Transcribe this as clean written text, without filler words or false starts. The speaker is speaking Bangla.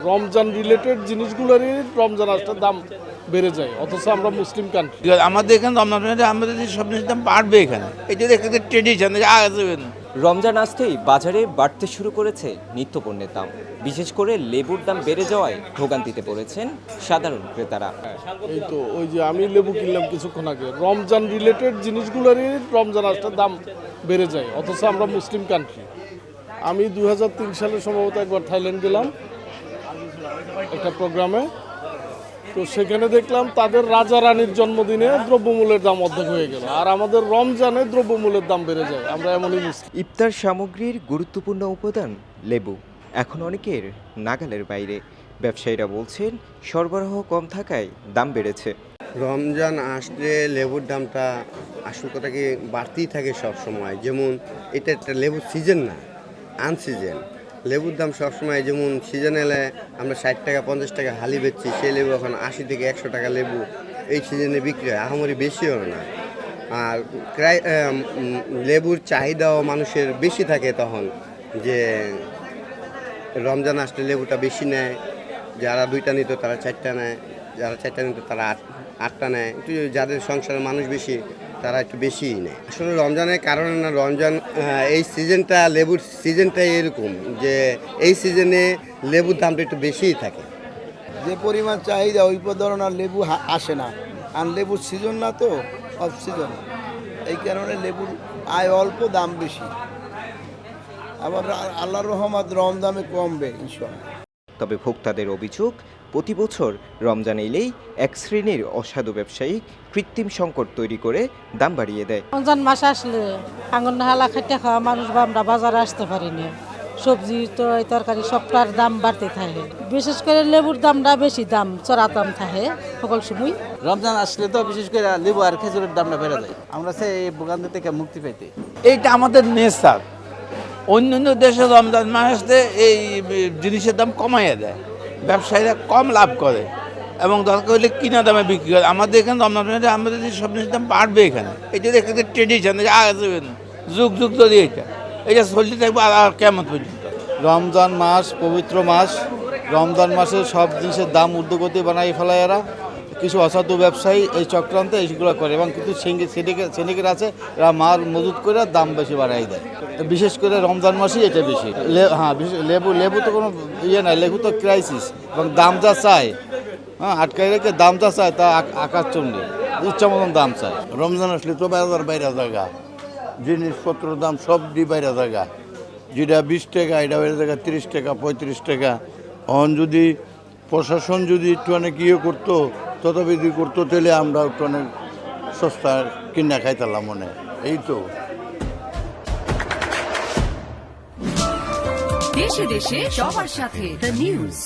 রমজান রিলেটেড জিনিসগুলোরই রমজান আসলে দাম বেড়ে যায়, অথচ আমরা মুসলিম কান্ট্রি। আমাদের এখানে আমাদের সব জিনিসের দাম বাড়বে এখানে, এটা একটা ট্রেডিশন আসবেন। রমজান আসতেই বাজারে বাড়তে শুরু করেছে নিত্যপণ্যের দাম। বিশেষ করে লেবুর দাম বেড়ে যাওয়ায় ভোগান্তিতে পড়েছেন সাধারণ ক্রেতারা। এই তো ওই যে আমি লেবু কিনলাম কিছুক্ষণ আগে, রমজান রিলেটেড জিনিসগুলোরই রমজান আসলে দাম বেড়ে যায়, অথচ আমরা মুসলিম কান্ট্রি। আমি 2003 সালে সম্ভবত একবার থাইল্যান্ড গেলাম একটা প্রোগ্রামে, তো সেখানে দেখলাম তাদের রাজা রানীর জন্মদিনে দ্রব্যমূল্যের দাম অর্ধেক হয়ে গেল, আর আমাদের রমজানে দ্রব্যমূল্যের দাম বেড়ে যায়। আমরা এমনই মুসলিম। ইফতার সামগ্রীর গুরুত্বপূর্ণ উপাদান লেবু এখন অনেকের নাগালের বাইরে। ব্যবসায়ীরা বলছেন সরবরাহ কম থাকায় দাম বেড়েছে। রমজান আসলে লেবুর দামটা আসল কথা কি বাড়তেই থাকে সব সময়। যেমন এটা একটা লেবুর সিজন না, আনসিজন। লেবুর দাম সবসময় যেমন সিজন এলে আমরা 60 টাকা 50 টাকা হালি বেচছি, সেই লেবু এখন 80 থেকে 100 টাকা লেবু এই সিজনে বিক্রি হয়, আহামরি বেশিও না। আর লেবুর চাহিদাও মানুষের বেশি থাকে তখন, যে রমজান আসলে লেবুটা বেশি নেয়। যারা 2টা নিত তারা 4টা নেয়, যারা 4টা নিত তারা 8টা নেয়। একটু যাদের সংসারের মানুষ বেশি তারা একটু বেশিই নেয়। আসলে রমজানের কারণে না, রমজান এই সিজনটা লেবুর সিজনটাই এরকম যে এই সিজনে লেবুর দামটা একটু বেশিই থাকে। যে পরিমাণ চাহিদা ওই ধরনের লেবু আসে না, আর লেবুর সিজন না তো, অফ সিজন। এই কারণে লেবুর আয় অল্প, দাম বেশি। আবার আল্লাহর রহমত রমজানে কমবে ইনশাআল্লাহ। তবে ভোক্তাদের অভিযোগ, প্রতি বছর রমজান এলেই এক শ্রেণীর অসাধু ব্যবসায়ী কৃত্রিম সংকট তৈরি করে দাম বাড়িয়ে দেয়। রমজান মাস আসলে আঙুর হালা খাইতে খাওয়া মানুষ বা আমরা বাজারে আসতে পারি না। সবজি তো তরকারি সবটার দাম বাড়তে থাকে, বিশেষ করে লেবুর দামটা বেশি দাম, চড়া দাম থাকে সকল সময়। রমজান আসলে তো বিশেষ করে লেবু আর খেজুরের দামটা বেড়ে যায়। আমরা চাই এই ভোগান্তি থেকে মুক্তি পেতে। এইটা আমাদের নেশার। অন্য অন্য দেশে রমজান মাসে এই জিনিসের দাম কমাইয়া দেয়, ব্যবসায়ীরা কম লাভ করে এবং দরকার হলে কিনা দামে বিক্রি করে। আমাদের এখানে রমজান আমাদের সব জিনিসের দাম বাড়বে এখানে, এটা একটা ট্রেডিশন আসবেন, যুগ যুগ ধরে এটা চলতে থাকবে আর কেমন পর্যন্ত। রমজান মাস পবিত্র মাস, রমজান মাসে সব জিনিসের দাম ঊর্ধ্বগতি বানাই ফেলায় এরা। কিছু অসাধু ব্যবসায়ী এই চক্রান্তে এইগুলো করে এবং কিছু সিন্ডিকেট আছে, এরা মাল মজুত করে দাম বেশি বাড়াই দেয়। বিশেষ করে রমজান মাসেই এটা বেশি। হ্যাঁ, লেবু তো কোনো ইয়ে নাই, লেবু তো ক্রাইসিস এবং দাম যা চায়, হ্যাঁ, আটকাই রেখে দাম যা চায় তা আকাশ চন্ডী, ইচ্ছা মতন দাম চায়। রমজান আসলে তো বাজার বাইরে জায়গা, জিনিসপত্রের দাম সব বাইরে জায়গা। যেটা 20 টাকা এটা বাইরে জায়গা 30 টাকা 35 টাকা। এখন যদি প্রশাসন যদি একটু অনেক ইয়ে করতো, তথাবিধি করতো, তাহলে আমরা একটু অনেক সস্তা কিনা খাইতাম মনে। এই তো দেশে দেশে সবার সাথে দ্য নিউজ।